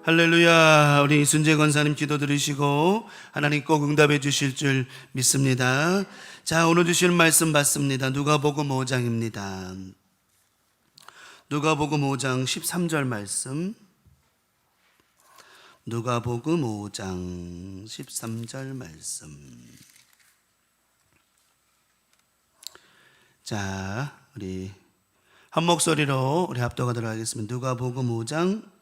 할렐루야. 우리 순재 권사님 기도 들으시고 하나님 꼭 응답해 주실 줄 믿습니다. 자, 오늘 주실 말씀 받습니다. 누가복음 5장입니다. 누가복음 5장 13절 말씀. 누가복음 5장 13절 말씀. 자, 우리 한 목소리로 우리 합독하도록 하겠습니다. 누가복음 5장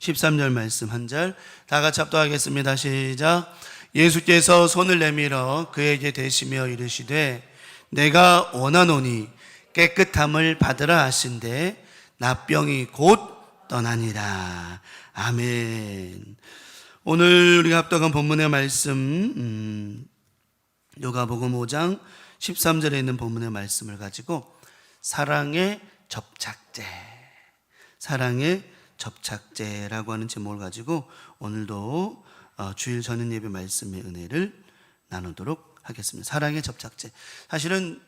13절 말씀 한 절 다 같이 합독하겠습니다. 시작. 예수께서 손을 내밀어 그에게 대시며 이르시되 내가 원하노니 깨끗함을 받으라 하신대 나병이 곧 떠나니라. 아멘. 오늘 우리가 합독한 본문의 말씀 누가복음 5장 13절에 있는 본문의 말씀을 가지고 사랑의 접착제, 사랑의 접착제라고 하는 제목을 가지고 오늘도 주일 저녁 예배 말씀의 은혜를 나누도록 하겠습니다. 사랑의 접착제. 사실은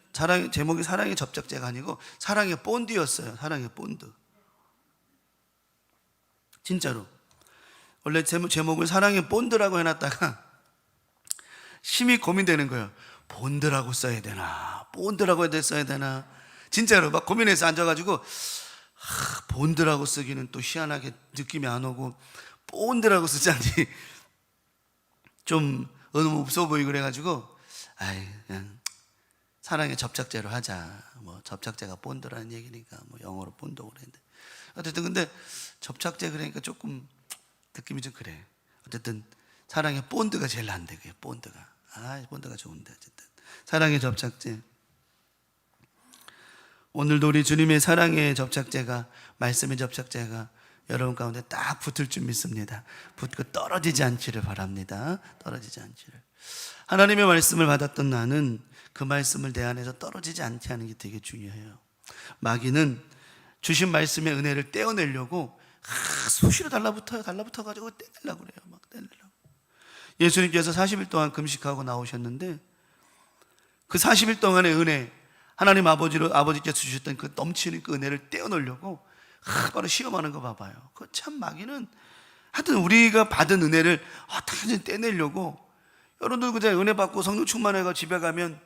제목이 사랑의 접착제가 아니고 사랑의 본드였어요. 사랑의 본드. 진짜로. 원래 제목을 사랑의 본드라고 해놨다가 심히 고민되는 거예요. 본드라고 써야 되나? 본드라고 써야 되나? 진짜로 막 고민해서 앉아가지고 본드라고 쓰기는 또 희한하게 느낌이 안 오고 본드라고 쓰자니 좀 너무 없어 보이고 그래가지고 그냥 사랑의 접착제로 하자. 뭐 접착제가 본드라는 얘기니까 뭐 영어로 본드고 그랬는데 어쨌든 근데 접착제 그러니까 조금 느낌이 좀 그래. 어쨌든 사랑의 본드가 제일 난데 그게 본드가 본드가 좋은데 어쨌든 사랑의 접착제. 오늘도 우리 주님의 사랑의 접착제가, 말씀의 접착제가 여러분 가운데 딱 붙을 줄 믿습니다. 붙고 떨어지지 않기를 바랍니다. 떨어지지 않기를. 하나님의 말씀을 받았던 나는 그 말씀을 내 안에서 떨어지지 않게 하는 게 되게 중요해요. 마귀는 주신 말씀의 은혜를 떼어내려고 수시로 달라붙어가지고 떼내려고 그래요. 막 떼내려고. 예수님께서 40일 동안 금식하고 나오셨는데 그 40일 동안의 은혜, 하나님 아버지께서 주셨던 그 넘치는 그 은혜를 떼어놓으려고 바로 시험하는 거 봐봐요. 그 참 마귀는 하여튼 우리가 받은 은혜를 다 떼내려고 여러분들 그냥 은혜 받고 성령 충만해가 집에 가면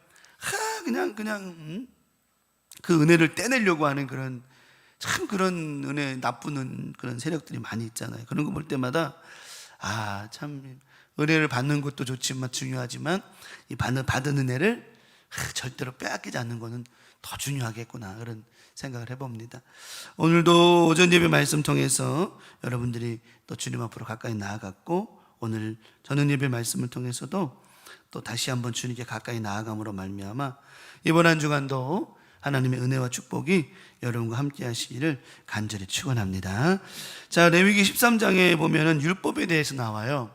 그냥 그 은혜를 떼내려고 하는 그런 그런 은혜 나쁜 그런 세력들이 많이 있잖아요. 그런 거 볼 때마다 참 은혜를 받는 것도 좋지만 중요하지만 이 받은 은혜를 절대로 빼앗기지 않는 것은 더 중요하겠구나 그런 생각을 해봅니다. 오늘도 오전 예배 말씀 통해서 여러분들이 또 주님 앞으로 가까이 나아갔고 오늘 저녁 예배 말씀을 통해서도 또 다시 한번 주님께 가까이 나아감으로 말미암아 이번 한 주간도 하나님의 은혜와 축복이 여러분과 함께 하시기를 간절히 축원합니다. 자, 레위기 13장에 보면은 율법에 대해서 나와요.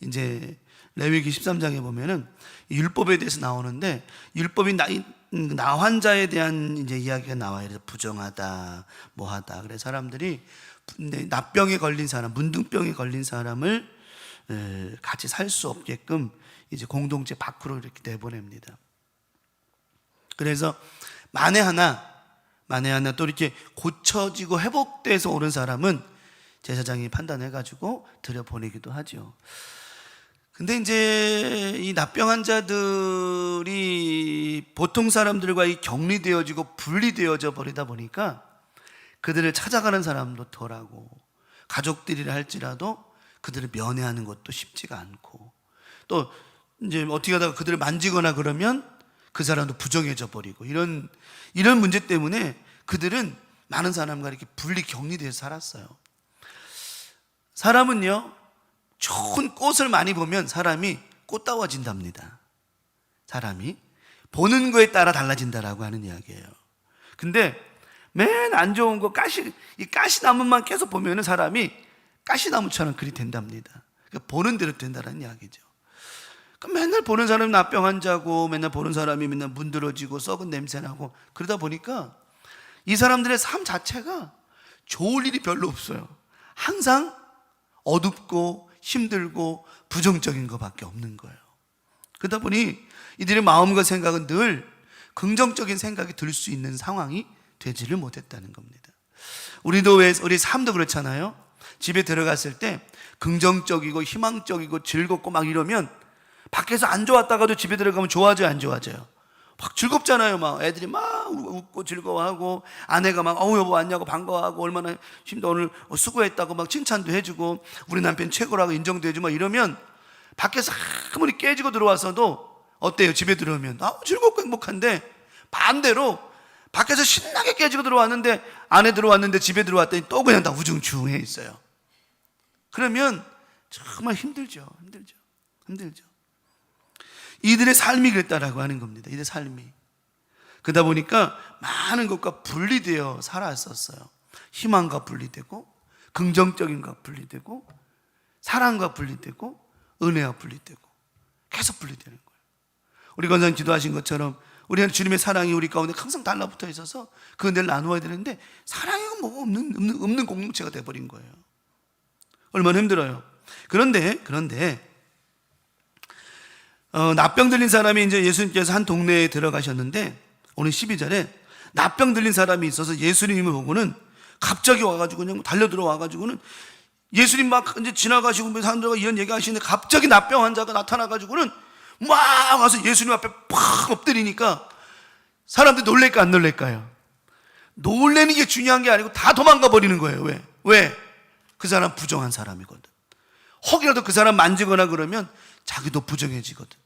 이제 레위기 13장에 보면은 율법에 대해서 나오는데 율법이 나환자에 대한 이제 이야기가 나와요. 그래서 부정하다, 뭐하다. 그래서 사람들이 납병에 걸린 사람, 문둥병에 걸린 사람을 같이 살 수 없게끔 이제 공동체 밖으로 이렇게 내보냅니다. 그래서 만에 하나 또 이렇게 고쳐지고 회복돼서 오는 사람은 제사장이 판단해가지고 들여보내기도 하죠. 근데 이제 이 납병 환자들이 보통 사람들과 격리되어지고 분리되어져 버리다 보니까 그들을 찾아가는 사람도 덜하고 가족들이라 할지라도 그들을 면회하는 것도 쉽지가 않고 또 이제 어떻게 하다가 그들을 만지거나 그러면 그 사람도 부정해져 버리고 이런 문제 때문에 그들은 많은 사람과 이렇게 분리 격리돼서 살았어요. 사람은요 좋은 꽃을 많이 보면 사람이 꽃다워진답니다. 사람이 보는 거에 따라 달라진다라고 하는 이야기예요. 근데 맨 안 좋은 거 이 가시나무만 계속 보면은 사람이 가시나무처럼 그리 된답니다. 그러니까 보는 대로 된다는 이야기죠. 그러니까 맨날 보는 사람이 납병 환자고 맨날 보는 사람이 맨날 문드러지고 썩은 냄새나고 그러다 보니까 이 사람들의 삶 자체가 좋을 일이 별로 없어요. 항상 어둡고 힘들고 부정적인 것밖에 없는 거예요. 그러다 보니 이들의 마음과 생각은 늘 긍정적인 생각이 들 수 있는 상황이 되지를 못했다는 겁니다. 우리 삶도 그렇잖아요. 집에 들어갔을 때 긍정적이고 희망적이고 즐겁고 막 이러면 밖에서 안 좋았다가도 집에 들어가면 좋아져요, 안 좋아져요? 막 즐겁잖아요. 막 애들이 막 웃고 즐거워하고, 아내가 막 어우 여보 왔냐고 반가워하고, 얼마나 힘들어 오늘 수고했다고 막 칭찬도 해주고, 우리 남편 최고라고 인정도 해주고 막 이러면 밖에서 아무리 깨지고 들어와서도 어때요? 집에 들어오면 즐겁고 행복한데, 반대로 밖에서 신나게 깨지고 들어왔는데, 안에 들어왔는데 집에 들어왔더니 또 그냥 다 우중충해 있어요. 그러면 정말 힘들죠. 이들의 삶이 그랬다라고 하는 겁니다. 이들의 삶이. 그러다 보니까 많은 것과 분리되어 살았었어요. 희망과 분리되고, 긍정적인과 분리되고, 사랑과 분리되고, 은혜와 분리되고, 계속 분리되는 거예요. 우리 권사님 기도하신 것처럼 우리는 주님의 사랑이 우리 가운데 항상 달라붙어 있어서 그 은혜를 나누어야 되는데, 사랑이 뭐가 없는 공동체가 돼버린 거예요. 얼마나 힘들어요. 그런데 납병 들린 사람이 이제 예수님께서 한 동네에 들어가셨는데, 오늘 12절에 납병 들린 사람이 있어서 예수님을 보고는 갑자기 와가지고 그냥 달려 들어와가지고는 예수님 막 이제 지나가시고 사람들과 이런 얘기하시는데, 갑자기 납병 환자가 나타나가지고는 막 와서 예수님 앞에 팍 엎드리니까 사람들이 놀랄까 안 놀랄까요? 놀라는 게 중요한 게 아니고 다 도망가 버리는 거예요. 왜? 그 사람 부정한 사람이거든. 혹이라도 그 사람 만지거나 그러면 자기도 부정해지거든.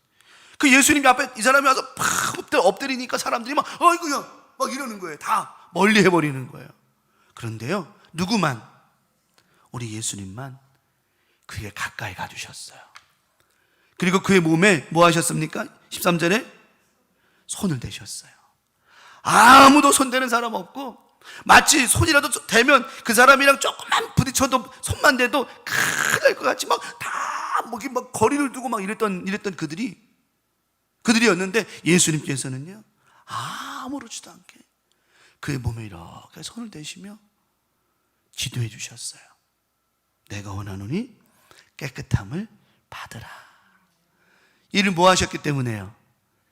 그 예수님 앞에 이 사람이 와서 팍 엎드리니까 사람들이 막 어이구야 막 이러는 거예요. 다 멀리 해버리는 거예요. 그런데요, 누구만, 우리 예수님만 그에게 가까이 가주셨어요. 그리고 그의 몸에 뭐 하셨습니까? 13절에 손을 대셨어요. 아무도 손대는 사람 없고, 마치 손이라도 대면 그 사람이랑 조금만 부딪혀도, 손만 대도 큰일 날 것 같이 막 다 막 거리를 두고 막 이랬던 그들이었는데, 예수님께서는요 아무렇지도 않게 그의 몸에 이렇게 손을 대시며 지도해 주셨어요. 내가 원하노니 깨끗함을 받으라. 이를 뭐 하셨기 때문에요?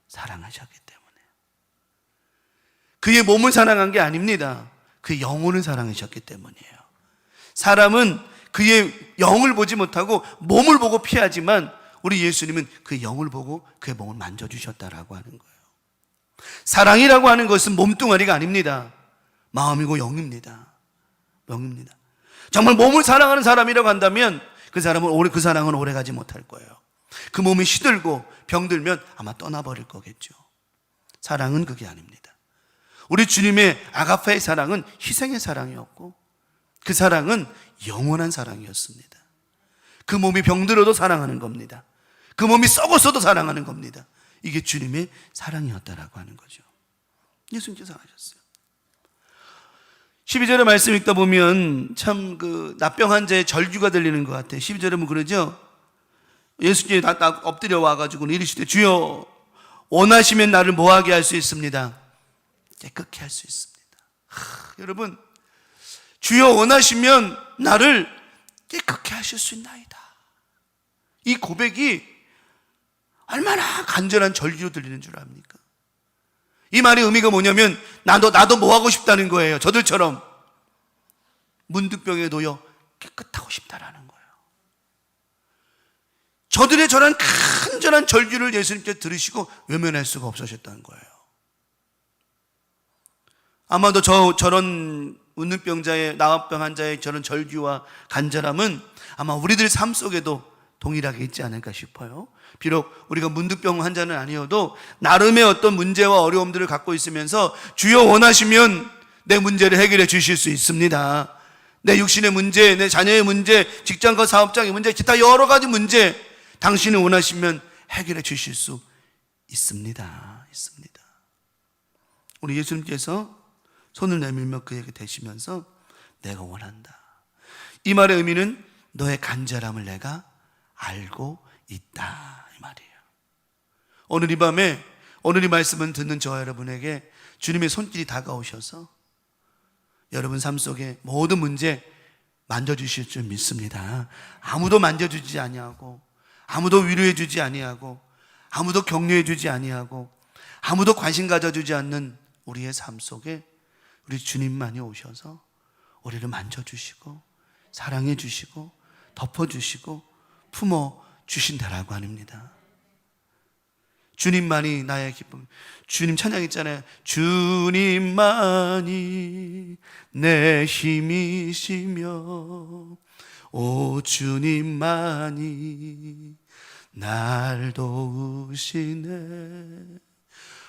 사랑하셨기 때문에. 그의 몸을 사랑한 게 아닙니다. 그의 영혼을 사랑하셨기 때문이에요. 사람은 그의 영을 보지 못하고 몸을 보고 피하지만, 우리 예수님은 그의 영을 보고 그의 몸을 만져주셨다라고 하는 거예요. 사랑이라고 하는 것은 몸뚱아리가 아닙니다. 마음이고 영입니다. 정말 몸을 사랑하는 사람이라고 한다면 그 사랑은 오래가지 못할 거예요. 그 몸이 시들고 병들면 아마 떠나버릴 거겠죠. 사랑은 그게 아닙니다. 우리 주님의 아가페의 사랑은 희생의 사랑이었고, 그 사랑은 영원한 사랑이었습니다. 그 몸이 병들어도 사랑하는 겁니다. 그 몸이 썩었어도 사랑하는 겁니다. 이게 주님의 사랑이었다라고 하는 거죠. 예수님께서 하셨어요. 12절의 말씀 읽다 보면 참 그 납병 환자의 절규가 들리는 것 같아요. 12절에 보면 그러죠. 예수님이 다 엎드려 와가지고 이르시되 주여 원하시면 나를 뭐하게 할 수 있습니다? 깨끗게 할 수 있습니다. 여러분, 주여 원하시면 나를 깨끗게 하실 수 있나이다. 이 고백이 얼마나 간절한 절규로 들리는 줄 압니까? 이 말의 의미가 뭐냐면 나도 뭐 하고 싶다는 거예요. 저들처럼 문득병에 놓여 깨끗하고 싶다라는 거예요. 저들의 저런 간절한 절규를 예수님께서 들으시고 외면할 수가 없으셨다는 거예요. 아마도 저런 운눈병자의, 나병 환자의 저런 절규와 간절함은 아마 우리들 삶 속에도 동일하게 있지 않을까 싶어요. 비록 우리가 문득병 환자는 아니어도 나름의 어떤 문제와 어려움들을 갖고 있으면서 주여 원하시면 내 문제를 해결해 주실 수 있습니다. 내 육신의 문제, 내 자녀의 문제, 직장과 사업장의 문제, 기타 여러 가지 문제, 당신이 원하시면 해결해 주실 수 있습니다. 우리 예수님께서 손을 내밀며 그에게 대시면서 내가 원한다. 이 말의 의미는 너의 간절함을 내가 알고 있다, 이 말이에요. 오늘 이 밤에 오늘 이 말씀을 듣는 저와 여러분에게 주님의 손길이 다가오셔서 여러분 삶 속에 모든 문제 만져주실 줄 믿습니다. 아무도 만져주지 아니하고, 아무도 위로해 주지 아니하고, 아무도 격려해 주지 아니하고, 아무도 관심 가져주지 않는 우리의 삶 속에 우리 주님만이 오셔서 우리를 만져주시고 사랑해 주시고 덮어 주시고 품어 주신다라고 합니다. 주님만이 나의 기쁨. 주님 찬양 있잖아요. 주님만이 내 힘이시며 오 주님만이 날 도우시네.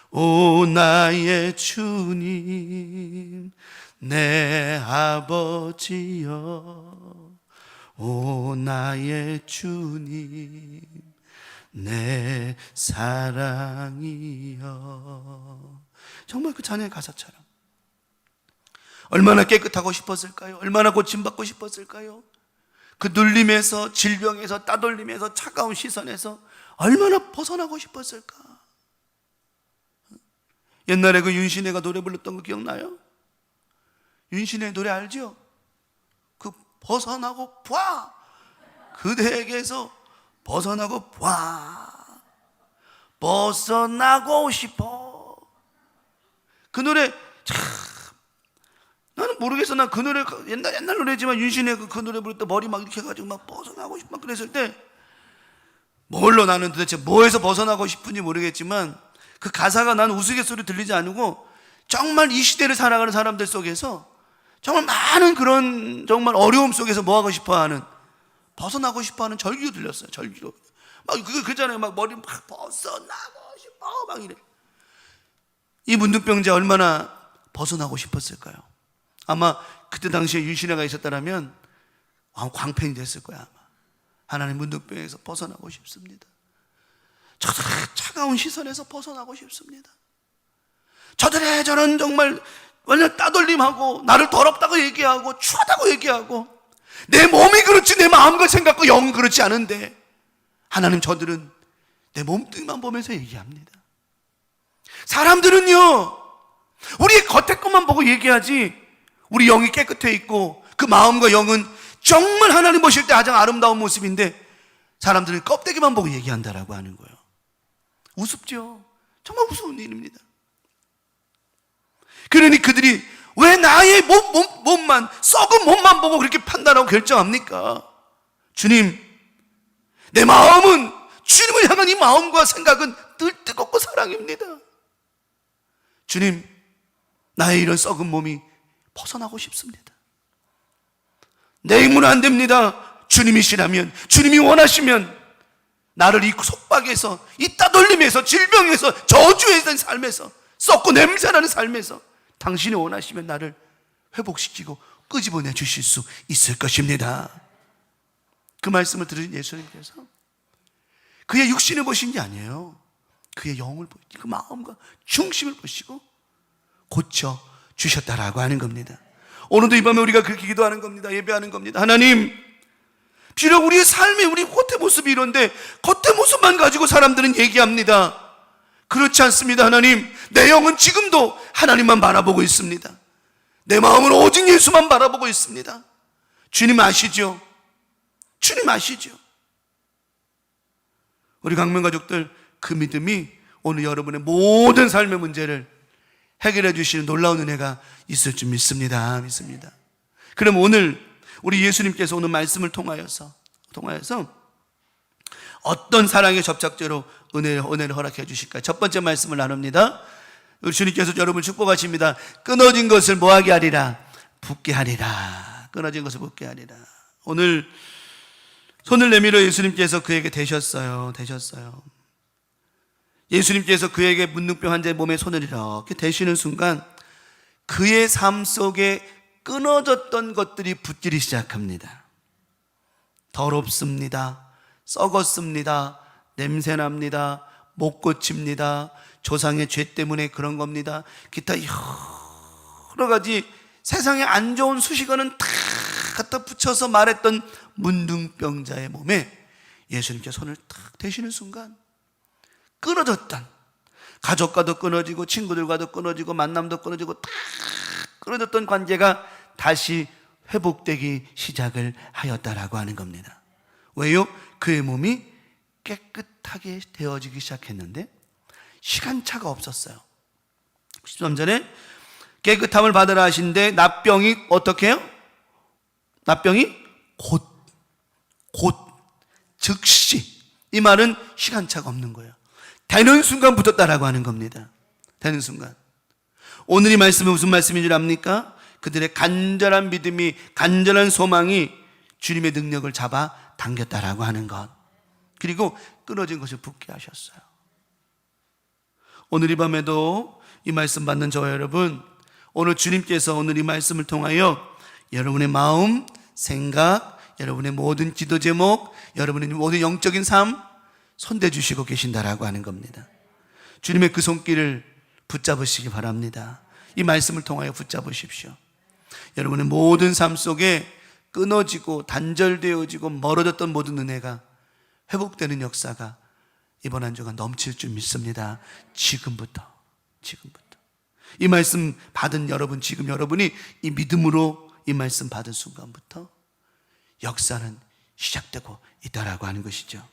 오 나의 주님 내 아버지여 오 나의 주님 내 사랑이여. 정말 그 찬양의 가사처럼 얼마나 깨끗하고 싶었을까요? 얼마나 고침받고 싶었을까요? 그 눌림에서, 질병에서, 따돌림에서, 차가운 시선에서 얼마나 벗어나고 싶었을까? 옛날에 그 윤신혜가 노래 불렀던 거 기억나요? 윤신혜 노래 알죠? 그 벗어나고 봐 그대에게서 벗어나고 봐 벗어나고 싶어. 그 노래 참 나는 모르겠어. 난 그 노래 옛날 노래지만 윤신혜 그 노래 부를 때 머리 막 이렇게 해가지고 막 벗어나고 싶어 막 그랬을 때 뭘로 나는 도대체 뭐에서 벗어나고 싶은지 모르겠지만 그 가사가 나는 우스갯소리 들리지 않고 정말 이 시대를 살아가는 사람들 속에서 정말 많은 그런 정말 어려움 속에서 뭐 하고 싶어 하는 벗어나고 싶어 하는 절규 들렸어요. 절규 막 그잖아요. 막 머리 막 벗어나고 싶어 막 이래. 이 문둥병자 얼마나 벗어나고 싶었을까요? 아마 그때 당시에 윤신혜가 있었다면 광팬이 됐을 거야. 아마 하나님 문둥병에서 벗어나고 싶습니다. 저들의 차가운 시선에서 벗어나고 싶습니다. 저들의 저런 정말 완전 따돌림하고 나를 더럽다고 얘기하고 추하다고 얘기하고 내 몸이 그렇지 내 마음과 생각과 영은 그렇지 않은데 하나님 저들은 내 몸뚱이만 보면서 얘기합니다. 사람들은요 우리의 겉에 것만 보고 얘기하지 우리 영이 깨끗해 있고 그 마음과 영은 정말 하나님 보실 때 가장 아름다운 모습인데 사람들은 껍데기만 보고 얘기한다라고 하는 거예요. 우습죠. 정말 우스운 일입니다. 그러니 그들이 왜 나의 몸만 썩은 몸만 보고 그렇게 판단하고 결정합니까? 주님 내 마음은 주님을 향한 이 마음과 생각은 늘 뜨겁고 사랑입니다. 주님 나의 이런 썩은 몸이 벗어나고 싶습니다. 내 힘으로 안 됩니다. 주님이시라면 주님이 원하시면 나를 이 속박에서 이 따돌림에서 질병에서 저주의 삶에서 썩고 냄새나는 삶에서 당신이 원하시면 나를 회복시키고 끄집어내 주실 수 있을 것입니다. 그 말씀을 들으신 예수님께서 그의 육신을 보신 게 아니에요. 그의 영을 보시고 그 마음과 중심을 보시고 고쳐 주셨다라고 하는 겁니다. 오늘도 이 밤에 우리가 그렇게 기도하는 겁니다. 예배하는 겁니다. 하나님 비록 우리의 삶의 우리 겉의 모습이 이런데 겉의 모습만 가지고 사람들은 얘기합니다. 그렇지 않습니다. 하나님 내 영은 지금도 하나님만 바라보고 있습니다. 내 마음은 오직 예수만 바라보고 있습니다. 주님 아시죠? 주님 아시죠? 우리 강명가족들 그 믿음이 오늘 여러분의 모든 삶의 문제를 해결해 주시는 놀라운 은혜가 있을 줄 믿습니다. 그럼 오늘 우리 예수님께서 오늘 말씀을 통하여서 어떤 사랑의 접착제로 은혜를 허락해 주실까요? 첫 번째 말씀을 나눕니다. 우리 주님께서 여러분을 축복하십니다. 끊어진 것을 뭐하게 하리라? 붙게 하리라. 끊어진 것을 붙게 하리라. 오늘 손을 내밀어 예수님께서 그에게 대셨어요. 예수님께서 그에게 문둥병 환자의 몸에 손을 이렇게 대시는 순간 그의 삶 속에 끊어졌던 것들이 붙기 시작합니다. 더럽습니다. 썩었습니다. 냄새납니다. 못 고칩니다. 조상의 죄 때문에 그런 겁니다. 기타 여러 가지 세상에 안 좋은 수식어는 다 갖다 붙여서 말했던 문둥병자의 몸에 예수님께 손을 탁 대시는 순간 끊어졌던 가족과도 끊어지고 친구들과도 끊어지고 만남도 끊어지고 다 끊어졌던 관계가 다시 회복되기 시작을 하였다라고 하는 겁니다. 왜요? 그의 몸이 깨끗하게 되어지기 시작했는데 시간차가 없었어요. 13절에 깨끗함을 받으라 하신데 납병이 어떻게 해요? 납병이 곧, 즉시. 이 말은 시간차가 없는 거예요. 되는 순간 붙었다라고 하는 겁니다. 되는 순간. 오늘 이 말씀은 무슨 말씀인 줄 압니까? 그들의 간절한 믿음이, 간절한 소망이 주님의 능력을 잡아 당겼다라고 하는 것. 그리고 끊어진 것을 붙게 하셨어요. 오늘 이 밤에도 이 말씀 받는 저와 여러분, 오늘 주님께서 오늘 이 말씀을 통하여 여러분의 마음, 생각, 여러분의 모든 기도 제목, 여러분의 모든 영적인 삶 손대 주시고 계신다라고 하는 겁니다. 주님의 그 손길을 붙잡으시기 바랍니다. 이 말씀을 통하여 붙잡으십시오. 여러분의 모든 삶 속에 끊어지고 단절되어지고 멀어졌던 모든 은혜가 회복되는 역사가 이번 한 주간 넘칠 줄 믿습니다. 지금부터 이 말씀 받은 여러분, 지금 여러분이 이 믿음으로 이 말씀 받은 순간부터 역사는 시작되고 있다라고 하는 것이죠.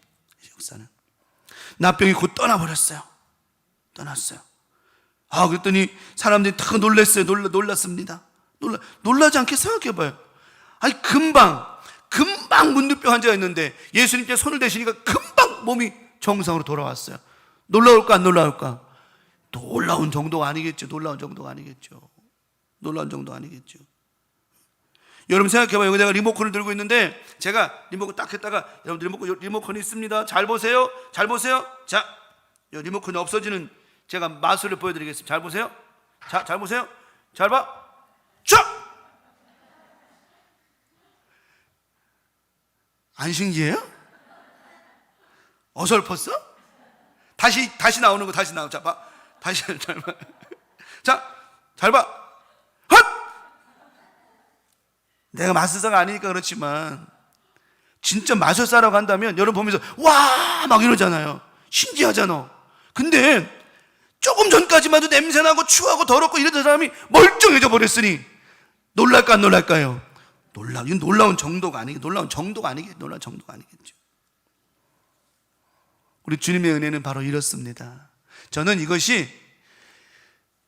역사는. 나병이 곧 떠나버렸어요. 떠났어요. 그랬더니 사람들이 다 놀랐습니다. 놀라지 않게 생각해봐요. 아니, 금방 문둥병 환자가 있는데 예수님께 손을 대시니까 금방 몸이 정상으로 돌아왔어요. 놀라울까 안 놀라울까? 놀라운 정도가 아니겠죠. 여러분 생각해봐요. 여기 내가 리모컨을 들고 있는데 제가 리모컨 딱 했다가, 여러분 리모컨이 있습니다. 잘 보세요. 자, 리모컨이 없어지는 제가 마술을 보여드리겠습니다. 잘 보세요. 잘 보세요. 잘 봐. 쫙! 안 신기해요? 어설펐어? 다시 나오는 거 다시 나와. 자, 봐. 다시 잘 봐. 자, 잘 봐. 헛! 내가 마술사가 아니니까 그렇지만 진짜 마술사라고 한다면 여러분 보면서 와! 막 이러잖아요. 신기하잖아. 근데 조금 전까지만 해도 냄새나고 추하고 더럽고 이러던 사람이 멀쩡해져 버렸으니 놀랄까 안 놀랄까요? 이건 놀라운 정도가 아니겠죠. 우리 주님의 은혜는 바로 이렇습니다. 저는 이것이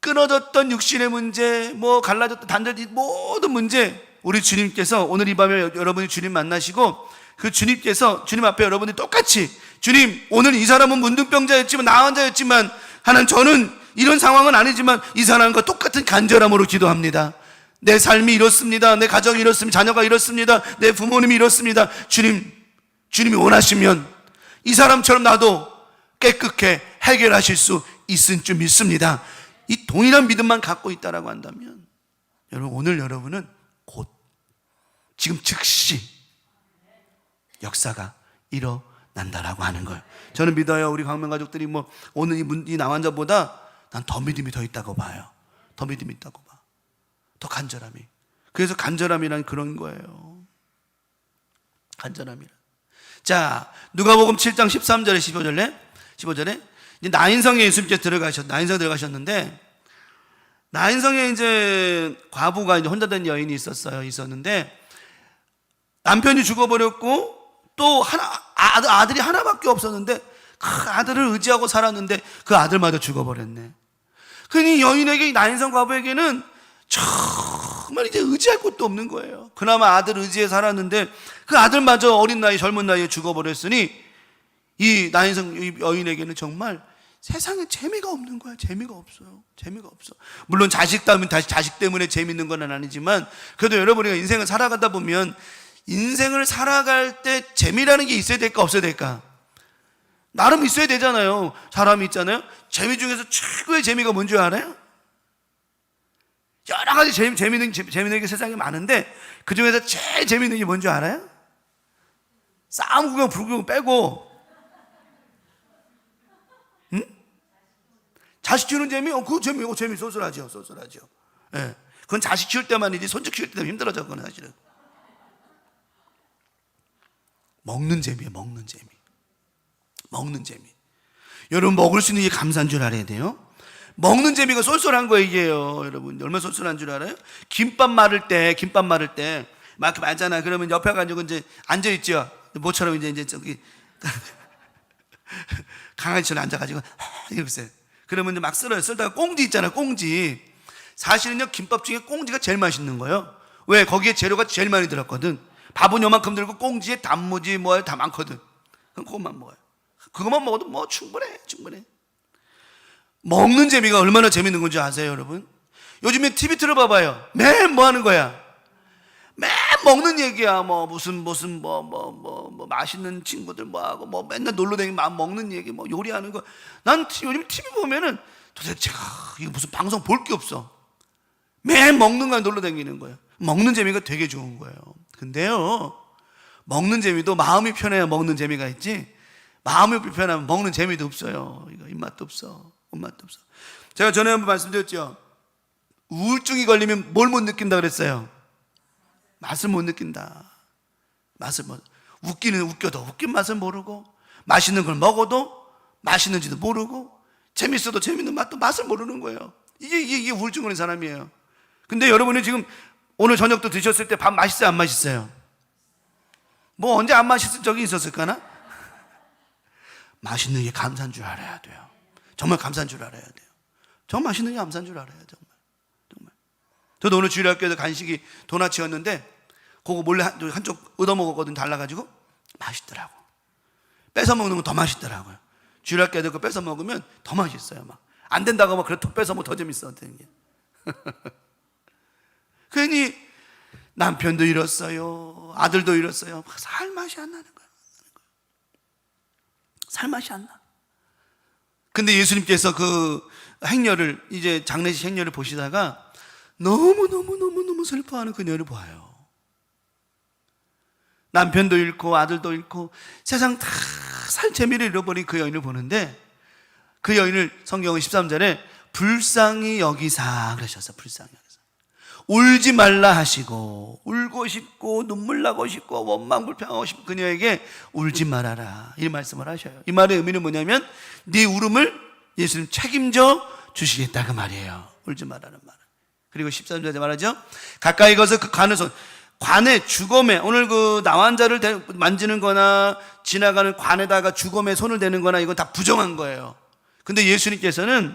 끊어졌던 육신의 문제, 갈라졌던 단절이 모든 문제, 우리 주님께서 오늘 이 밤에 여러분이 주님 만나시고 그 주님께서 주님 앞에 여러분이 똑같이, 주님, 오늘 이 사람은 문둥병자였지만, 나환자였지만, 하나님, 저는 이런 상황은 아니지만 이 사람과 똑같은 간절함으로 기도합니다. 내 삶이 이렇습니다. 내 가정이 이렇습니다. 자녀가 이렇습니다. 내 부모님이 이렇습니다. 주님이 원하시면 이 사람처럼 나도 깨끗게 해결하실 수 있을 줄 믿습니다. 이 동일한 믿음만 갖고 있다라고 한다면 여러분, 오늘 여러분은 곧, 지금 즉시 역사가 일어난다라고 하는 거예요. 저는 믿어요. 우리 광명 가족들이 오늘 이 나환자보다 난 더 믿음이 더 있다고 봐요. 더 믿음이 있다고 봐. 더 간절함이. 그래서 간절함이란 그런 거예요. 간절함이란. 자, 누가복음 7장 13절에 15절에 이제 나인성에 예수님께서 들어가셨는데, 나인성에 이제 과부가 이제 혼자 된 여인이 있었는데 남편이 죽어버렸고 또 아들이 하나밖에 없었는데 그 아들을 의지하고 살았는데 그 아들마저 죽어버렸네. 그러니 여인에게, 나인성 과부에게는 정말 이제 의지할 곳도 없는 거예요. 그나마 아들 의지해 살았는데 그 아들마저 젊은 나이에 죽어버렸으니 이 나인성 여인에게는 정말 세상에 재미가 없는 거야. 재미가 없어. 물론 자식 때문에 재밌는 건 아니지만, 그래도 여러분이 인생을 살아가다 보면 인생을 살아갈 때 재미라는 게 있어야 될까 없어야 될까? 나름 있어야 되잖아요. 사람이 있잖아요. 재미 중에서 최고의 재미가 뭔지 알아요? 여러 가지 재미있는 게 세상에 많은데 그 중에서 제일 재미있는 게 뭔지 알아요? 싸움 구경, 불구경 빼고, 응? 자식 키우는 재미? 그거 재미 쏠쏠하죠. 예. 그건 자식 키울 때만이지 손주 키울 때는 힘들어져, 그건 사실은. 먹는 재미예요. 먹는 재미. 여러분, 먹을 수 있는 게 감사한 줄 알아야 돼요. 먹는 재미가 쏠쏠한 거예요, 이게요. 여러분, 얼마나 쏠쏠한 줄 알아요? 김밥 마를 때 막 이렇게 말잖아요. 그러면 옆에 가지고 이제 앉아있죠. 모처럼 이제 저기 강아지처럼 앉아가지고 이렇게 써요. 그러면 이제 막 썰다가 꽁지 있잖아요. 꽁지. 사실은요, 김밥 중에 꽁지가 제일 맛있는 거예요. 왜? 거기에 재료가 제일 많이 들었거든. 밥은 요만큼 들고 꽁지에 단무지 뭐야 다 많거든. 그럼 그것만 먹어요. 그것만 먹어도 뭐 충분해. 먹는 재미가 얼마나 재밌는 건지 아세요, 여러분? 요즘에 TV 틀어봐봐요. 매일 뭐 하는 거야? 매일 먹는 얘기야. 뭐 무슨 맛있는 친구들 뭐하고 뭐 맨날 놀러 다니면 먹는 얘기 뭐 요리하는 거. 난 요즘 TV 보면은 도대체 이거 무슨 방송 볼 게 없어. 매일 먹는 거 놀러 다니는 거예요. 먹는 재미가 되게 좋은 거예요. 근데요, 먹는 재미도 마음이 편해야 먹는 재미가 있지, 마음이 불편하면 먹는 재미도 없어요. 이거 입맛도 없어. 제가 전에 한번 말씀드렸죠. 우울증이 걸리면 뭘 못 느낀다 그랬어요? 맛을 못 느낀다. 웃기는 웃겨도 웃긴 맛을 모르고, 맛있는 걸 먹어도 맛있는지도 모르고, 재밌어도 재밌는 맛을 모르는 거예요. 이게 우울증 걸린 사람이에요. 근데 여러분이 지금 오늘 저녁도 드셨을 때 밥 맛있어요, 안 맛있어요? 뭐 언제 안 맛있을 적이 있었을까나? 맛있는 게 감사한 줄 알아야 돼요. 정말 감사한 줄 알아야 돼요. 정말 맛있는 게 감사한 줄 알아요. 정말. 저도 오늘 주일학교에서 간식이 도넛이었는데 그거 몰래 한쪽 얻어먹었거든. 달라가지고 맛있더라고. 뺏어 먹는 건 더 맛있더라고요. 주일학교에서 그거 뺏어 먹으면 더 맛있어요. 막 안 된다고 막 그래 뺏어 먹으면 더 재밌어. 괜히 남편도 잃었어요. 아들도 잃었어요. 살 맛이 안 나는 거예요. 살 맛이 안 나. 근데 예수님께서 그 행렬을, 이제 장례식 행렬을 보시다가 너무 슬퍼하는 그녀를 봐요. 남편도 잃고 아들도 잃고 세상 다 살 재미를 잃어버린 그 여인을 보는데, 그 여인을 성경은 13절에 불쌍히 여기사 그러셨어요. 불쌍히 여기사. 울지 말라 하시고, 울고 싶고 눈물 나고 싶고 원망 불평하고 싶고 그녀에게 울지 말아라, 이 말씀을 하셔요. 이 말의 의미는 뭐냐면 네 울음을 예수님 책임져 주시겠다 그 말이에요. 울지 말라는 말은. 그리고 13절에 말하죠. 가까이 가서 그 관에 주검에, 오늘 그 나환자를 만지는 거나 지나가는 관에다가 주검에 손을 대는 거나 이건 다 부정한 거예요. 근데 예수님께서는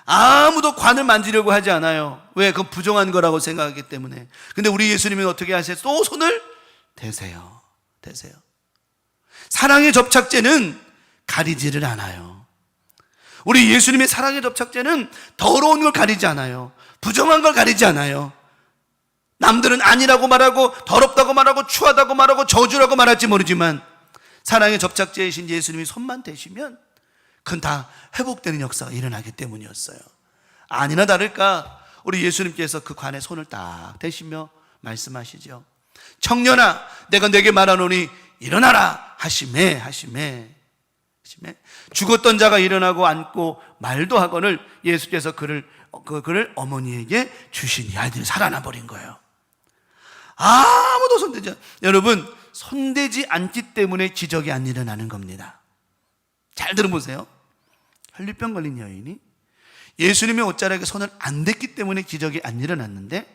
아무도 관을 만지려고 하지 않아요. 왜? 그건 부정한 거라고 생각하기 때문에. 근데 우리 예수님은 어떻게 하세요? 또 손을 대세요. 사랑의 접착제는 가리지를 않아요. 우리 예수님의 사랑의 접착제는 더러운 걸 가리지 않아요. 부정한 걸 가리지 않아요. 남들은 아니라고 말하고 더럽다고 말하고 추하다고 말하고 저주라고 말할지 모르지만 사랑의 접착제이신 예수님이 손만 대시면 그건 다 회복되는 역사가 일어나기 때문이었어요. 아니나 다를까 우리 예수님께서 그 관에 손을 딱 대시며 말씀하시죠. 청년아, 내가 내게 말하노니 일어나라 하시매. 죽었던 자가 일어나고 앉고 말도 하거늘 예수께서 그를 어머니에게 주시니 아이들이 살아나 버린 거예요. 아무도 손대지 여러분, 손대지 않기 때문에 기적이 안 일어나는 겁니다. 잘 들어보세요. 혈류병 걸린 여인이 예수님의 옷자락에 손을 안 댔기 때문에 기적이 안 일어났는데,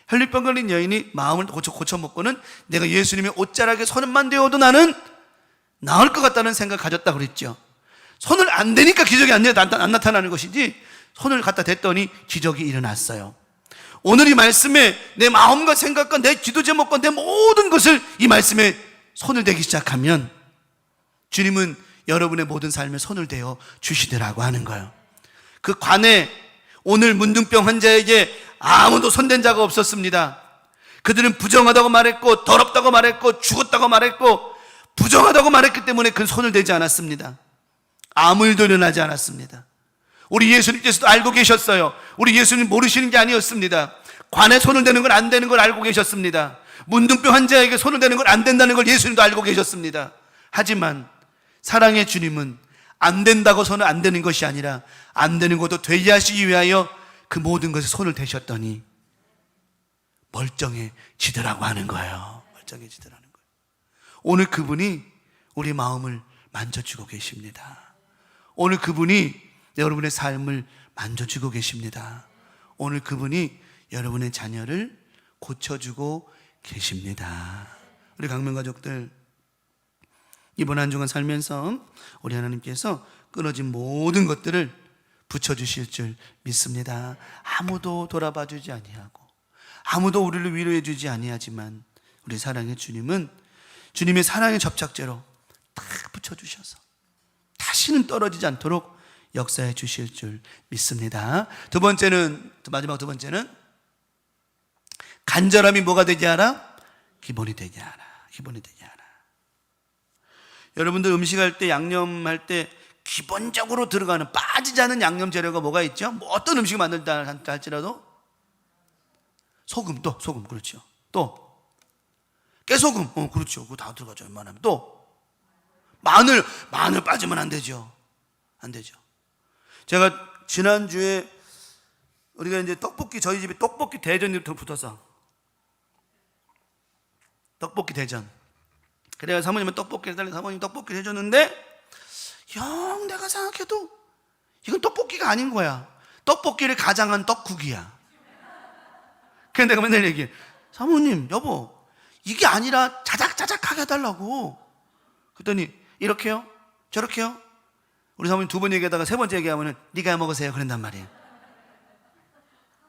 혈류병 걸린 여인이 마음을 고쳐 먹고는 내가 예수님의 옷자락에 손만 대어도 나는 나을 것 같다는 생각을 가졌다고 그랬죠. 손을 안 대니까 기적이 안 나타나는 것이지, 손을 갖다 댔더니 기적이 일어났어요. 오늘 이 말씀에 내 마음과 생각과 내 기도 제목과 내 모든 것을 이 말씀에 손을 대기 시작하면 주님은 여러분의 모든 삶에 손을 대어 주시더라고 하는 거예요. 그 관에 오늘 문둥병 환자에게 아무도 손댄 자가 없었습니다. 그들은 부정하다고 말했고 더럽다고 말했고 죽었다고 말했고 부정하다고 말했기 때문에 그 손을 대지 않았습니다. 아무 일도 일어나지 않았습니다. 우리 예수님께서도 알고 계셨어요. 우리 예수님 모르시는 게 아니었습니다. 관에 손을 대는 걸 안 되는 걸 알고 계셨습니다. 문둥병 환자에게 손을 대는 걸 안 된다는 걸 예수님도 알고 계셨습니다. 하지만 사랑의 주님은 안 된다고 손을 안 대는 것이 아니라 안 되는 것도 되게 하시기 위하여 그 모든 것에 손을 대셨더니 멀쩡해지더라고 하는 거예요. 멀쩡해지더라는 거예요. 오늘 그분이 우리 마음을 만져주고 계십니다. 오늘 그분이 여러분의 삶을 만져주고 계십니다. 오늘 그분이 여러분의 자녀를 고쳐주고 계십니다. 우리 강명가족들, 이번 한 주간 살면서 우리 하나님께서 끊어진 모든 것들을 붙여주실 줄 믿습니다. 아무도 돌아봐 주지 아니하고 아무도 우리를 위로해 주지 아니하지만 우리 사랑의 주님은 주님의 사랑의 접착제로 딱 붙여주셔서 다시는 떨어지지 않도록 역사해 주실 줄 믿습니다. 두 번째는, 마지막 두 번째는 간절함이 뭐가 되지 않아? 기본이 되지 않아. 기본이 되지 않아. 여러분들 음식할 때, 양념할 때 기본적으로 들어가는 빠지지 않은 양념 재료가 뭐가 있죠? 뭐 어떤 음식을 만들다 할지라도 소금, 또 소금, 그렇죠. 또 깨소금, 그렇죠. 그거 다 들어가죠. 웬만하면. 또 마늘 빠지면 안 되죠. 안 되죠. 제가 지난주에 우리가 이제 떡볶이, 저희 집에 떡볶이 대전이 붙었어. 떡볶이 대전. 그래야 사모님은 떡볶이를 달래, 사모님 떡볶이를 해줬는데 영 내가 생각해도 이건 떡볶이가 아닌 거야. 떡볶이를 가장한 떡국이야. 그래서 내가 맨날 얘기해. 사모님, 여보, 이게 아니라 자작자작하게 해달라고. 그랬더니 이렇게요? 저렇게요? 우리 사모님 두 번 얘기하다가 세 번째 얘기하면은 네가 해 먹으세요 그런단 말이에요.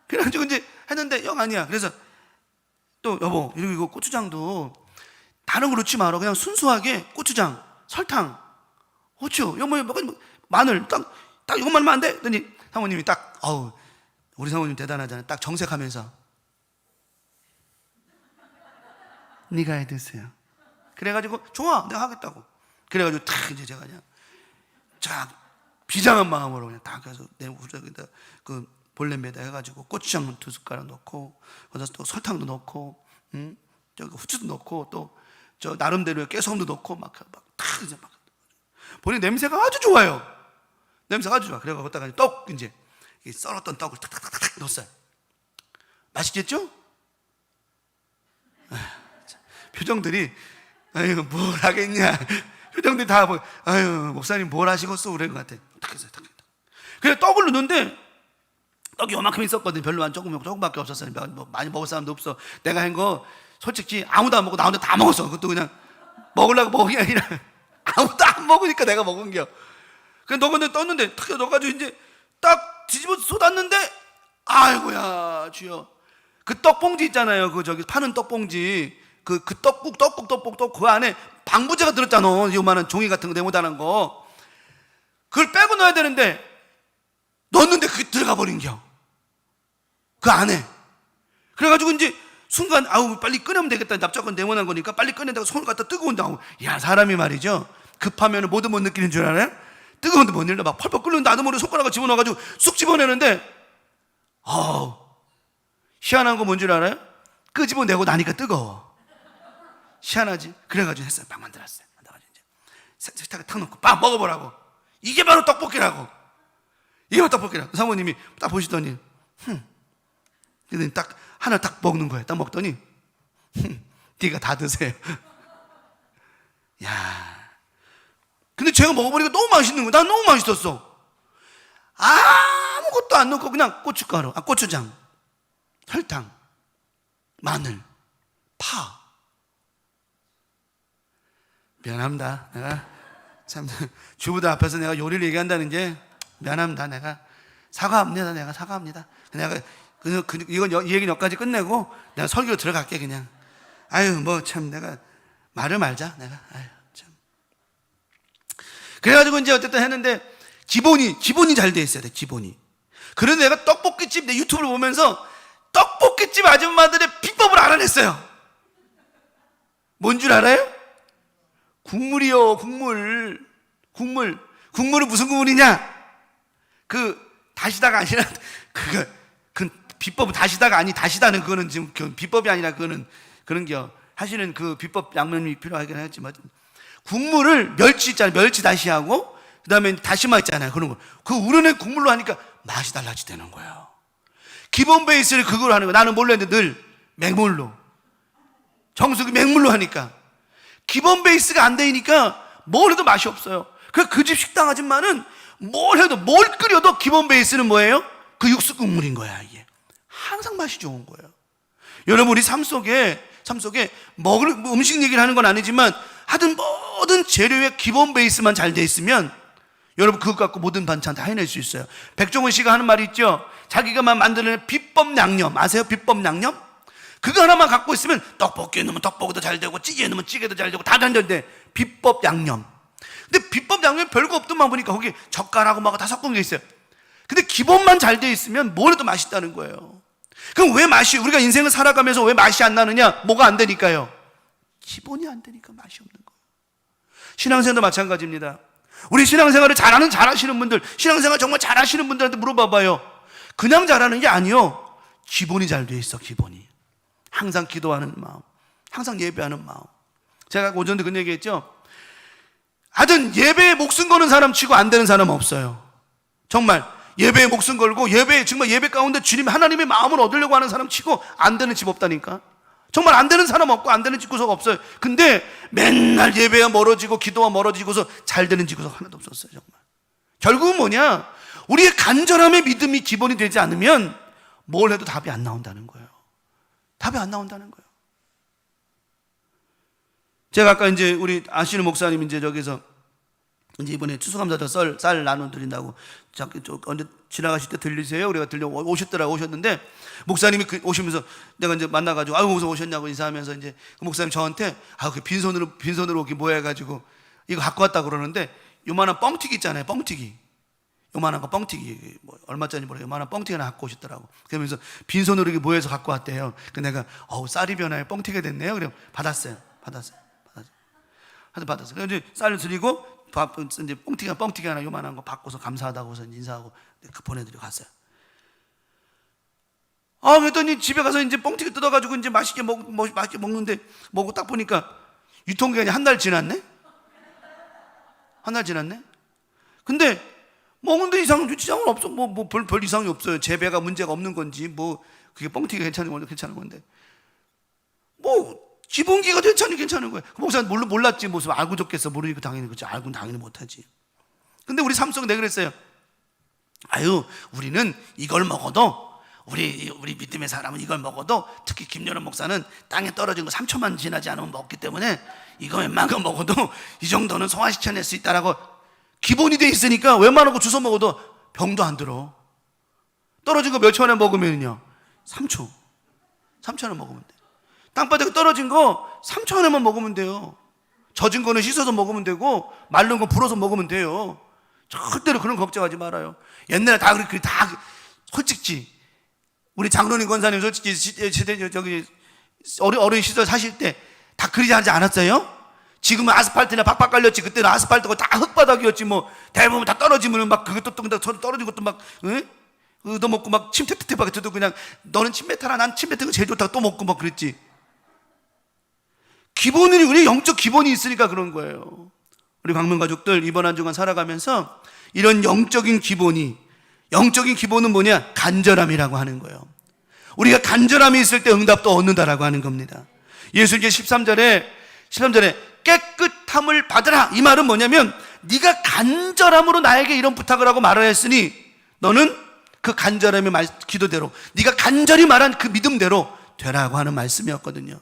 그래가지고 이제 했는데 영 아니야. 그래서 또 여보, 이거 고추장도 다른 거 넣지 마라. 그냥 순수하게 고추장, 설탕, 후추, 이거 뭐 마늘 딱 이것만 하면 안 돼? 그랬더니 사모님이 딱 우리 사모님 대단하잖아요. 딱 정색하면서 네가 해 드세요. 그래가지고 좋아, 내가 하겠다고. 그래가지고 탁 이제 제가 그냥 쫙 비장한 마음으로 그냥 딱 해서 내 후적에다 그 볼냄에다 해가지고 고추장 2숟가락 넣고 거기서 또 설탕도 넣고 저기 후추도 넣고 또 저 나름대로 깨소금도 넣고 막 이제 막 보니 냄새가 아주 좋아요. 냄새가 아주 좋아. 그래서 거기다가 떡 이제 썰었던 떡을 탁탁탁탁 넣었어요. 맛있겠죠? 표정들이 아유 뭘 하겠냐. 표정들이 다 아유 목사님 뭘 하시겠어 그런 것 같아. 탁 했어요. 탁. 그래서 떡을 넣는데 떡이 요만큼 있었거든. 별로 안 조금밖에 없었어요. 뭐 많이 먹을 사람도 없어. 내가 한 거 솔직히 아무도 안 먹고 나 혼자 다 먹었어. 그것도 그냥 먹으려고 먹은 게 아니라 아무도 안 먹으니까 내가 먹은 겨. 그래서 넣었는데 떴는데 탁 넣어가지고 이제 딱 뒤집어 쏟았는데 아이고야 주여. 그 떡봉지 있잖아요. 그 저기 파는 떡봉지. 그 떡국 그 안에 방부제가 들었잖아. 요만한 종이 같은 거 네모단한 거. 그걸 빼고 넣어야 되는데 넣었는데 그게 들어가 버린 겨. 그 안에. 그래가지고 이제 순간 빨리 꺼내면 되겠다. 납작한 네모난 거니까 빨리 꺼내다가 손을 갖다 뜨거운다. 야 사람이 말이죠. 급하면 뭐도 못 느끼는 줄 알아요? 뜨거운데 못 일러 막 펄펄 끓는데 나도 모르게 손가락을 집어넣어가지고 쑥 집어내는데 희한한 거 뭔 줄 알아요? 끄집어내고 나니까 뜨거워. 희한하지? 그래가지고 했어요. 막 만들었어요. 이제 세탁에 탁 넣고 막 먹어보라고. 이게 바로 떡볶이라고. 이게 바로 떡볶이라고. 사모님이 딱 보시더니 그랬더니 딱 하나 딱 먹는 거예요. 딱 먹더니 네가 다 드세요. 야, 근데 제가 먹어보니까 너무 맛있는 거야. 난 너무 맛있었어. 아무것도 안 넣고 그냥 고춧가루, 고추장, 설탕, 마늘, 파. 미안합니다. 내가 참 주부들 앞에서 내가 요리를 얘기한다는 게 미안합니다. 내가 사과합니다. 내가 이건 이 얘기 여기까지 끝내고 내가 설교로 들어갈게 그냥. 뭐 참 내가 말을 말자. 내가 참. 그래가지고 이제 어쨌든 했는데 기본이 잘 돼 있어야 돼. 기본이. 그래서 내가 떡볶이집 내 유튜브를 보면서 떡볶이집 아줌마들의 비법을 알아냈어요. 뭔 줄 알아요? 국물이요. 국물은 무슨 국물이냐? 다시다가 아니라 그 비법은 다시다가 아니. 다시다는 그거는 지금 비법이 아니라 그거는 그런겨. 사실은 그 비법 양면이 필요하긴 하지만 국물을 멸치 있잖아요. 멸치 다시하고 그다음에 다시마 있잖아요. 그런 거. 그 우려낸 국물로 하니까 맛이 달라지되는 거예요. 기본 베이스를 그걸로 하는 거예요. 나는 몰라 했는데 늘 맹물로. 정수기 맹물로 하니까 기본 베이스가 안 되니까 뭘 해도 맛이 없어요. 그 집 식당 아줌마는 뭘 끓여도 기본 베이스는 뭐예요? 그 육수 국물인 거야. 이게 항상 맛이 좋은 거예요. 여러분 우리 삶 속에 먹을 음식 얘기를 하는 건 아니지만 하여튼 모든 재료의 기본 베이스만 잘 돼 있으면 여러분 그것 갖고 모든 반찬 다 해낼 수 있어요. 백종원 씨가 하는 말이 있죠. 자기가 만드는 비법 양념 아세요? 비법 양념? 그거 하나만 갖고 있으면 떡볶이에 넣으면 떡볶이도 잘 되고 찌개에 넣으면 찌개도 잘 되고 다 잘 되는데 비법 양념. 근데 비법 양념이 별거 없더만 보니까 거기 젓갈하고 다 섞은 게 있어요. 근데 기본만 잘 돼 있으면 뭘 해도 맛있다는 거예요. 그럼 왜 맛이, 우리가 인생을 살아가면서 왜 맛이 안 나느냐? 뭐가 안 되니까요? 기본이 안 되니까 맛이 없는 거예요. 신앙생활도 마찬가지입니다. 우리 신앙생활을 잘하시는 분들, 신앙생활 정말 잘하시는 분들한테 물어봐봐요. 그냥 잘하는 게 아니요. 기본이 잘 돼 있어, 기본이. 항상 기도하는 마음, 항상 예배하는 마음. 제가 오전에 그런 얘기했죠. 하여튼 예배에 목숨 거는 사람 치고 안 되는 사람 없어요. 정말 예배에 목숨 걸고 정말 예배 가운데 주님 하나님의 마음을 얻으려고 하는 사람 치고 안 되는 집 없다니까. 정말 안 되는 사람 없고 안 되는 집구석 없어요. 근데 맨날 예배와 멀어지고 기도와 멀어지고서 잘 되는 집구석 하나도 없었어요. 정말. 결국은 뭐냐? 우리의 간절함의 믿음이 기본이 되지 않으면 뭘 해도 답이 안 나온다는 거예요. 답이 안 나온다는 거예요. 제가 아까 이제 우리 아시는 목사님 이제 저기서 이제 이번에 추수감사절 쌀 나눠드린다고 언제 지나가실 때 들리세요? 우리가 오셨는데 목사님이 오시면서 내가 이제 만나가지고 아유 무슨 오셨냐고 인사하면서 이제 그 목사님 저한테 그 빈손으로 이렇게 모여가지고 이거 갖고 왔다 그러는데 요만한 뻥튀기 있잖아요. 뻥튀기. 요만한 거 뻥튀기 얼마짜리 모르겠어요. 요만한 뻥튀기 하나 갖고 오셨더라고. 그러면서 빈손으로 이렇게 모여서 갖고 왔대요. 그 내가 쌀이 변화에 뻥튀기가 됐네요. 그래 받았어요. 그래서 이제 쌀을 드리고 이제 뻥튀기 하나 요만한 거 받고서 감사하다고 해서 인사하고 보내드리고 갔어요. 그랬더니 집에 가서 이제 뻥튀기 뜯어가지고 이제 맛있게 먹는데 먹고 딱 보니까 유통기한이 한 달 지났네? 근데 먹는데 지장은 없어. 별 이상이 없어요. 재배가 문제가 없는 건지 그게 뻥튀기가 괜찮은 건데 기본기가 괜찮은 거예요. 그 목사는 몰랐지. 무슨 알고 좋겠어. 모르니까 당연히 그렇지. 알고는 당연히 못하지. 근데 우리 삶 속에 내가 그랬어요. 우리는 이걸 먹어도 우리 믿음의 사람은 이걸 먹어도 특히 김연원 목사는 땅에 떨어진 거 3초만 지나지 않으면 먹기 때문에 이거 웬만큼 먹어도 이 정도는 소화시켜낼 수 있다라고 기본이 돼 있으니까 웬만한 거 주워 먹어도 병도 안 들어. 떨어진 거 몇 초 안에 먹으면요 3초 안에 먹으면 돼. 땅바닥에 떨어진 거 3초 안에만 먹으면 돼요. 젖은 거는 씻어서 먹으면 되고 마른 건 불어서 먹으면 돼요. 절대로 그런 걱정하지 말아요. 옛날에 다 솔직히 우리 장로님 권사님 솔직히 저기 어린 시절 사실 때 다 그러지 않았어요? 지금은 아스팔트나 박박 깔렸지. 그때는 아스팔트가 다 흙바닥이었지. 대부분 다 떨어지면 그것도 떨어진 것도 얻어먹고 침뱉어도 그냥 너는 침뱉어라 난 침뱉은 거 제일 좋다고 또 먹고 그랬지. 기본이 우리 영적 기본이 있으니까 그런 거예요. 우리 광명 가족들 이번 한 주간 살아가면서 이런 영적인 기본은 뭐냐? 간절함이라고 하는 거예요. 우리가 간절함이 있을 때 응답도 얻는다라고 하는 겁니다. 예수님께서 13절에 깨끗함을 받으라 이 말은 뭐냐면 네가 간절함으로 나에게 이런 부탁을 하고 말하였으니 너는 그 간절함의 기도대로 네가 간절히 말한 그 믿음대로 되라고 하는 말씀이었거든요.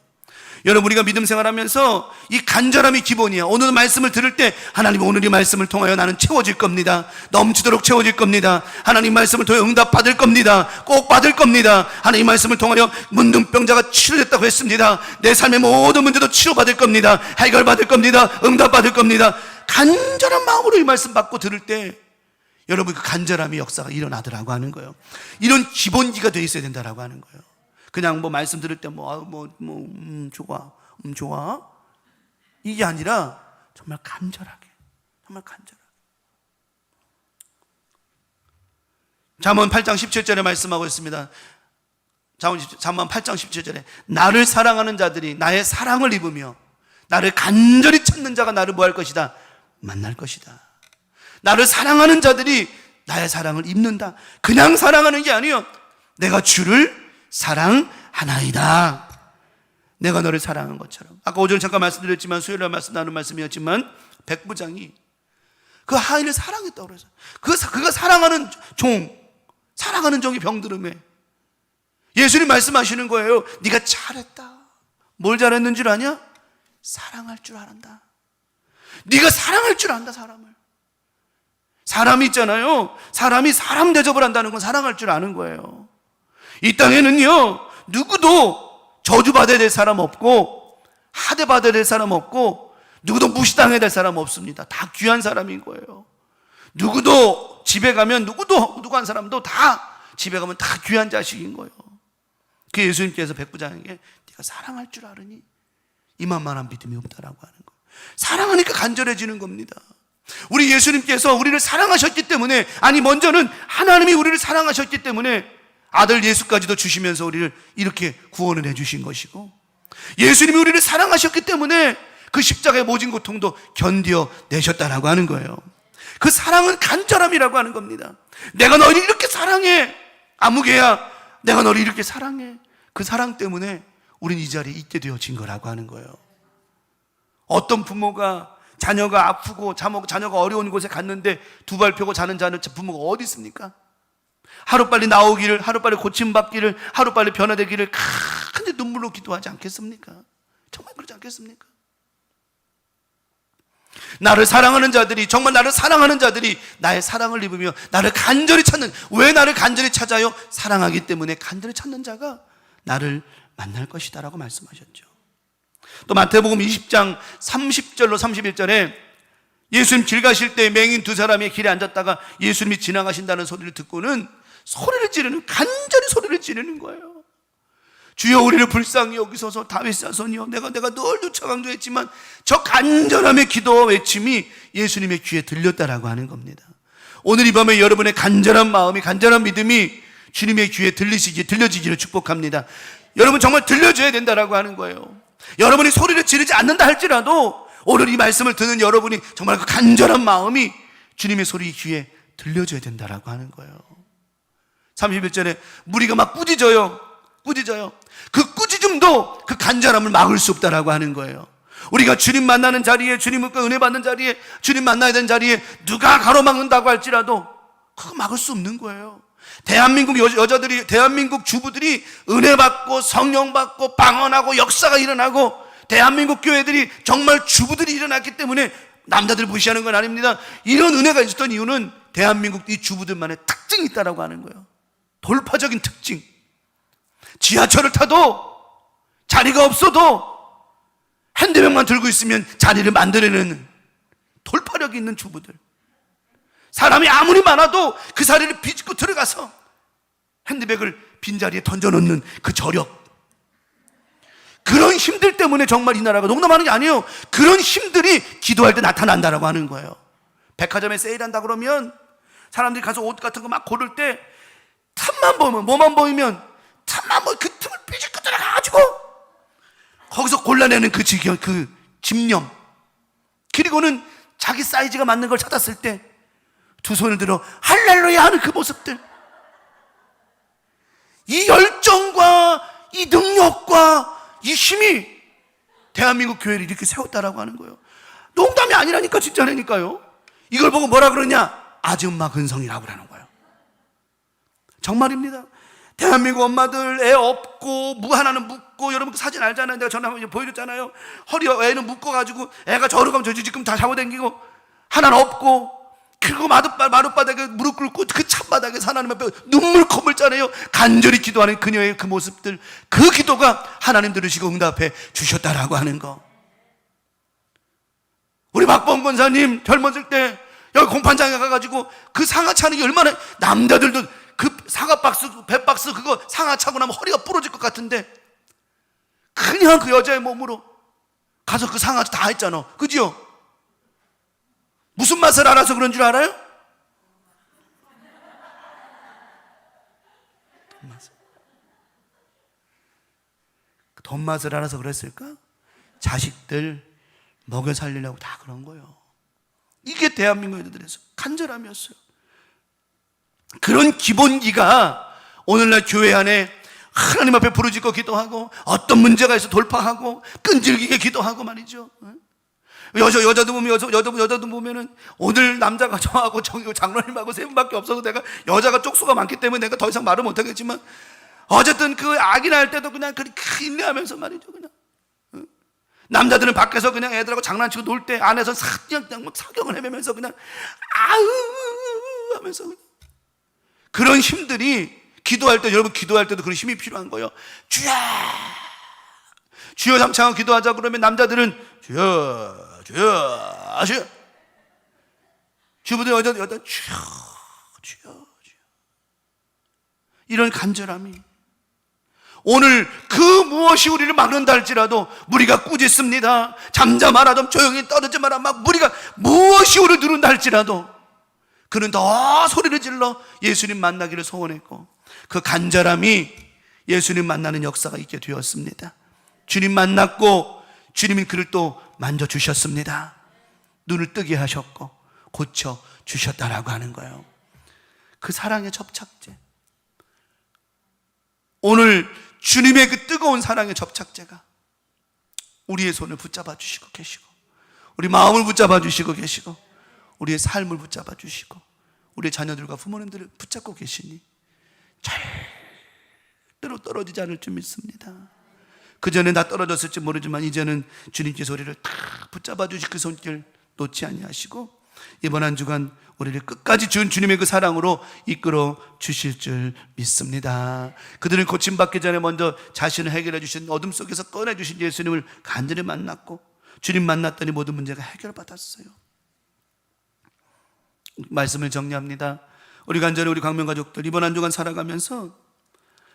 여러분 우리가 믿음 생활하면서 이 간절함이 기본이에요. 오늘 말씀을 들을 때 하나님 오늘 이 말씀을 통하여 나는 채워질 겁니다. 넘치도록 채워질 겁니다. 하나님 말씀을 통해 응답 받을 겁니다. 꼭 받을 겁니다. 하나님 말씀을 통하여 문둥병자가 치료됐다고 했습니다. 내 삶의 모든 문제도 치료받을 겁니다. 해결받을 겁니다. 응답 받을 겁니다. 간절한 마음으로 이 말씀 받고 들을 때 여러분 그 간절함의 역사가 일어나더라고 하는 거예요. 이런 기본기가 돼 있어야 된다라고 하는 거예요. 그냥 말씀 들을 때 좋아 이게 아니라 정말 간절하게 잠언 8장 17절에 말씀하고 있습니다. 잠언 8장 17절에 나를 사랑하는 자들이 나의 사랑을 입으며 나를 간절히 찾는 자가 나를 뭐할 것이다? 만날 것이다. 나를 사랑하는 자들이 나의 사랑을 입는다. 그냥 사랑하는 게 아니에요. 내가 주를 사랑하나이다. 내가 너를 사랑한 것처럼. 아까 오전에 잠깐 말씀드렸지만 수요일에 나눈 말씀이었지만 백부장이 그 하인을 사랑했다고 그래서 그가 사랑하는 종이 병들음에 예수님 말씀하시는 거예요. 네가 잘했다. 뭘 잘했는 줄 아냐? 사랑할 줄 알았다. 네가 사랑할 줄 안다. 사람이 있잖아요. 사람이 사람 대접을 한다는 건 사랑할 줄 아는 거예요. 이 땅에는요 누구도 저주받아야 될 사람 없고 하대받아야 될 사람 없고 누구도 무시당해야 될 사람 없습니다. 다 귀한 사람인 거예요. 누구도 집에 가면 누구 한 사람도 다 집에 가면 다 귀한 자식인 거예요. 그 예수님께서 백부장에게 네가 사랑할 줄 아느니 이만한 믿음이 없다라고 하는 거예요. 사랑하니까 간절해지는 겁니다. 우리 예수님께서 우리를 사랑하셨기 때문에, 아니 먼저는 하나님이 우리를 사랑하셨기 때문에 아들 예수까지도 주시면서 우리를 이렇게 구원을 해주신 것이고, 예수님이 우리를 사랑하셨기 때문에 그 십자가의 모진 고통도 견뎌내셨다라고 하는 거예요. 그 사랑은 간절함이라고 하는 겁니다. 내가 너를 이렇게 사랑해, 아무개야, 내가 너를 이렇게 사랑해. 그 사랑 때문에 우린 이 자리에 있게 되어진 거라고 하는 거예요. 어떤 부모가 자녀가 아프고 자녀가 어려운 곳에 갔는데 두 발 펴고 자는 부모가 어디 있습니까? 하루빨리 나오기를, 하루빨리 고침받기를, 하루빨리 변화되기를 근데 눈물로 기도하지 않겠습니까? 정말 그러지 않겠습니까? 나를 사랑하는 자들이, 정말 나를 사랑하는 자들이 나의 사랑을 입으며 나를 간절히 찾는, 왜 나를 간절히 찾아요? 사랑하기 때문에 간절히 찾는 자가 나를 만날 것이다 라고 말씀하셨죠. 또 마태복음 20장 30절로 31절에 예수님 길 가실 때 맹인 두 사람이 길에 앉았다가 예수님이 지나가신다는 소리를 듣고는 소리를 지르는, 간절히 소리를 지르는 거예요. 주여 우리를 불쌍히 여기소서 다윗 자손이여, 내가 늘 요청강조했지만 저 간절함의 기도와 외침이 예수님의 귀에 들렸다라고 하는 겁니다. 오늘 이 밤에 여러분의 간절한 마음이, 간절한 믿음이 주님의 귀에 들려지기를 축복합니다. 여러분 정말 들려줘야 된다라고 하는 거예요. 여러분이 소리를 지르지 않는다 할지라도 오늘 이 말씀을 듣는 여러분이 정말 그 간절한 마음이 주님의 소리 귀에 들려줘야 된다라고 하는 거예요. 31절에 무리가 막 꾸짖어요. 그 꾸짖음도 그 간절함을 막을 수 없다라고 하는 거예요. 우리가 주님 만나는 자리에, 주님과 은혜 받는 자리에, 주님 만나야 되는 자리에 누가 가로막는다고 할지라도 그거 막을 수 없는 거예요. 대한민국 여자들이, 대한민국 주부들이 은혜 받고 성령 받고 방언하고 역사가 일어나고 대한민국 교회들이 정말 주부들이 일어났기 때문에 남자들 무시하는 건 아닙니다. 이런 은혜가 있었던 이유는 대한민국 이 주부들만의 특징이 있다라고 하는 거예요. 돌파적인 특징. 지하철을 타도 자리가 없어도 핸드백만 들고 있으면 자리를 만들어내는 돌파력이 있는 주부들. 사람이 아무리 많아도 그 자리를 비집고 들어가서 핸드백을 빈자리에 던져놓는 그 저력. 그런 힘들 때문에 정말 이 나라가, 농담하는 게 아니에요, 그런 힘들이 기도할 때 나타난다라고 하는 거예요. 백화점에 세일한다 그러면 사람들이 가서 옷 같은 거 막 고를 때 틈만 보면, 뭐만 보이면 그 틈을 삐집고 들어가가지고 거기서 골라내는 그 집념, 그리고는 자기 사이즈가 맞는 걸 찾았을 때 두 손을 들어 할렐루야 하는 그 모습들, 이 열정과 이 능력과 이 힘이 대한민국 교회를 이렇게 세웠다라고 하는 거예요. 농담이 아니라니까, 진짜라니까요. 이걸 보고 뭐라 그러냐? 아줌마 근성이라고 하는 거예요. 정말입니다. 대한민국 엄마들 애 없고 하나는 묶고, 여러분 그 사진 알잖아요. 내가 전에 한번 보여줬잖아요. 허리 애는 묶어가지고 애가 저러 가면 지금 다 잡아당기고, 하나는 없고, 그리고 마룻바닥에 무릎 꿇고 그 찬바닥에 하나님 앞에 눈물콧물 짜내요. 간절히 기도하는 그녀의 그 모습들, 그 기도가 하나님 들으시고 응답해 주셨다라고 하는 거. 우리 박범 권사님 젊었을 때 여기 공판장에 가가지고 그 상하 차는 게 얼마나, 남자들도 그 상하 박스, 배박스 그거 상하 차고 나면 허리가 부러질 것 같은데 그냥 그 여자의 몸으로 가서 그 상하 다 했잖아. 그죠? 무슨 맛을 알아서 그런 줄 알아요? 돈 맛을 알아서 그랬을까? 자식들 먹여 살리려고 다 그런 거예요. 이게 대한민국 애들에서 간절함이었어요. 그런 기본기가 오늘날 교회 안에 하나님 앞에 부르짖고 기도하고, 어떤 문제가 있어 돌파하고 끈질기게 기도하고 말이죠. 여자도 보면은 오늘 남자가 저하고 장로님하고 세 분밖에 없어서 내가 여자가 쪽수가 많기 때문에 내가 더 이상 말을 못하겠지만, 어쨌든 그 아기 낳을 때도 그냥 그렇게 인내하면서 말이죠. 그냥 남자들은 밖에서 그냥 애들하고 장난치고 놀 때 안에서 그냥 막 사경을 헤매면서 그냥 아으 하면서 그냥. 그런 힘들이 기도할 때, 여러분 기도할 때도 그런 힘이 필요한 거예요. 주야 주여 삼창하고 기도하자 그러면 남자들은 주여 주여 주여, 주부들 여자 주여 주여, 이런 간절함이, 오늘 그 무엇이 우리를 막는다 할지라도 무리가 꾸짖습니다. 잠잠하라, 좀 조용히 떨어지 마라, 막 무리가 무엇이 우리를 누른다 할지라도 그는 더 소리를 질러 예수님 만나기를 소원했고, 그 간절함이 예수님 만나는 역사가 있게 되었습니다. 주님 만났고 주님이 그를 또 만져주셨습니다. 눈을 뜨게 하셨고 고쳐주셨다라고 하는 거예요. 그 사랑의 접착제, 오늘 주님의 그 뜨거운 사랑의 접착제가 우리의 손을 붙잡아 주시고 계시고, 우리 마음을 붙잡아 주시고 계시고, 우리의 삶을 붙잡아 주시고, 우리의 자녀들과 부모님들을 붙잡고 계시니 절대로 떨어지지 않을 줄 믿습니다. 그전에 나 떨어졌을지 모르지만 이제는 주님께서 우리를 다 붙잡아 주실 그 손길 놓지 아니하시고 이번 한 주간 우리를 끝까지 준 주님의 그 사랑으로 이끌어 주실 줄 믿습니다. 그들은 고침받기 전에 먼저 자신을 해결해 주신, 어둠 속에서 꺼내 주신 예수님을 간절히 만났고 주님 만났더니 모든 문제가 해결받았어요. 말씀을 정리합니다. 우리 간절히 우리 광명 가족들 이번 한 주간 살아가면서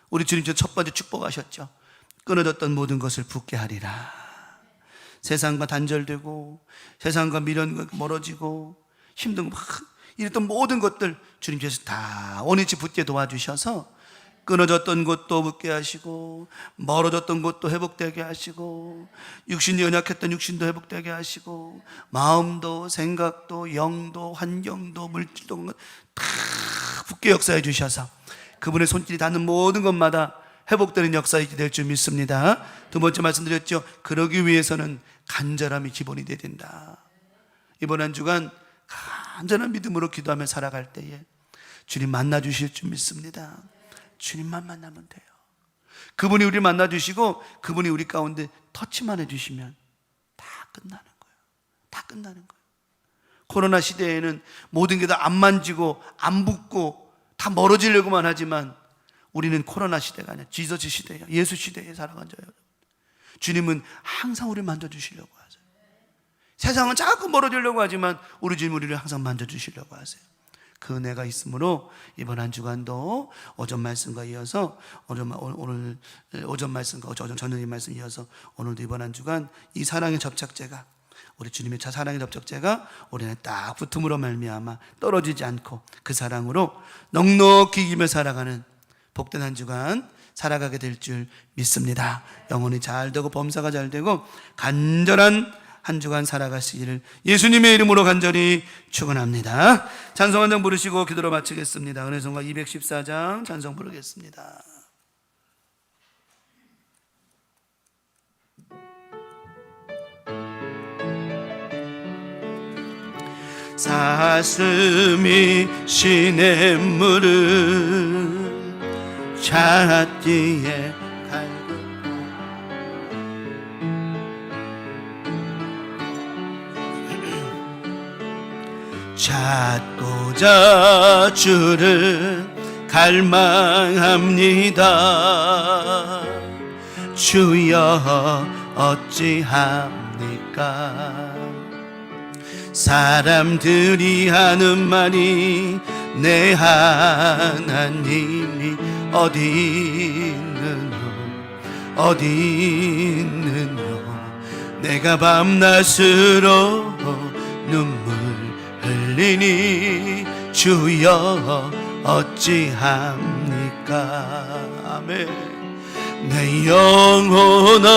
우리 주님께서 첫 번째 축복하셨죠. 끊어졌던 모든 것을 붙게 하리라. 세상과 단절되고 세상과 미련 멀어지고 힘든 거 막 이랬던 모든 것들 주님께서 다 원위치 붙게 도와주셔서 끊어졌던 것도 붙게 하시고 멀어졌던 것도 회복되게 하시고 육신이 연약했던 육신도 회복되게 하시고 마음도 생각도 영도 환경도 물질도 다 붙게 역사해 주셔서 그분의 손길이 닿는 모든 것마다 회복되는 역사이게 될 줄 믿습니다. 두 번째 말씀드렸죠. 그러기 위해서는 간절함이 기본이 되어야 된다. 이번 한 주간 간절한 믿음으로 기도하며 살아갈 때에 주님 만나 주실 줄 믿습니다. 주님만 만나면 돼요. 그분이 우리 만나 주시고 그분이 우리 가운데 터치만 해주시면 다 끝나는 거예요. 다 끝나는 거예요. 코로나 시대에는 모든 게 다 안 만지고 안 붙고 다 멀어지려고만 하지만 우리는 코로나 시대가 아니라 지저스 시대예요. 예수 시대에 살아간 자예요. 주님은 항상 우리를 만져주시려고 하세요. 세상은 자꾸 멀어지려고 하지만 우리 주님 우리를 항상 만져주시려고 하세요. 그 은혜가 있으므로 이번 한 주간도 오전 말씀과 이어서 오늘 오전 말씀과 오전 저녁의 말씀 이어서 오늘도 이번 한 주간 이 사랑의 접착제가, 우리 주님의 사랑의 접착제가 우리는 딱 붙음으로 말미암아 떨어지지 않고 그 사랑으로 넉넉히 이기며 살아가는 복된 한 주간 살아가게 될 줄 믿습니다. 영혼이 잘 되고 범사가 잘 되고 간절한 한 주간 살아가시기를 예수님의 이름으로 간절히 축원합니다. 찬송 한 장 부르시고 기도로 마치겠습니다. 은혜성가 214장 찬송 부르겠습니다. 사슴이 시냇물을 찾기에 갈고 찾고자 주를 갈망합니다. 주여 어찌합니까? 사람들이 하는 말이 내 하나님이 어디 있느뇨 내가 밤낮으로 눈물 흘리니 주여 어찌합니까? 아멘. 내 영혼아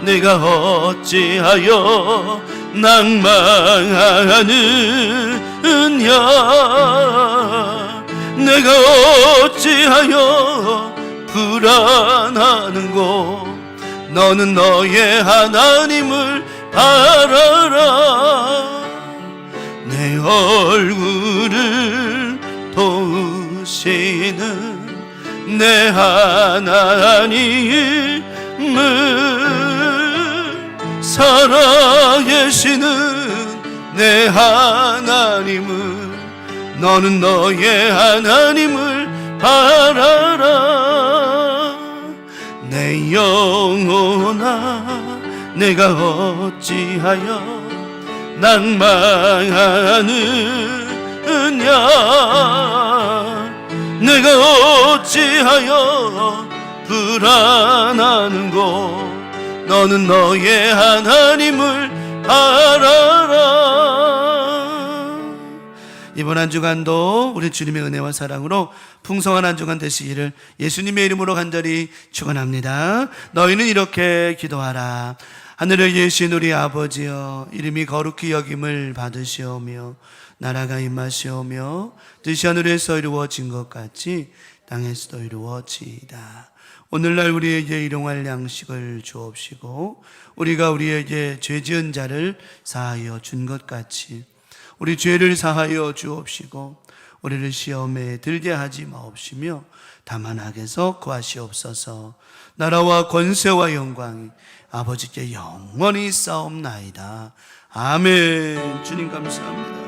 내가 어찌하여 낭망하느냐 내가 어찌하여 불안하는고 너는 너의 하나님을 바라라 내 얼굴을 도우시는 내 하나님을 살아계시는 내 하나님을 너는 너의 하나님을 바라라 내 영혼아 내가 어찌하여 낭망하느냐 내가 어찌하여 불안하는고 너는 너의 하나님을 바라라. 이번 한 주간도 우리 주님의 은혜와 사랑으로 풍성한 한 주간 되시기를 예수님의 이름으로 간절히 축원합니다. 너희는 이렇게 기도하라. 하늘에 계신 우리 아버지여, 이름이 거룩히 여김을 받으시오며 나라가 임하시오며 뜻이 하늘에서 이루어진 것 같이 땅에서도 이루어지이다. 오늘날 우리에게 일용할 양식을 주옵시고 우리가 우리에게 죄 지은 자를 사하여 준 것 같이 우리 죄를 사하여 주옵시고 우리를 시험에 들게 하지 마옵시며 다만 악에서 구하시옵소서. 나라와 권세와 영광이 아버지께 영원히 있사옵나이다. 아멘. 주님 감사합니다.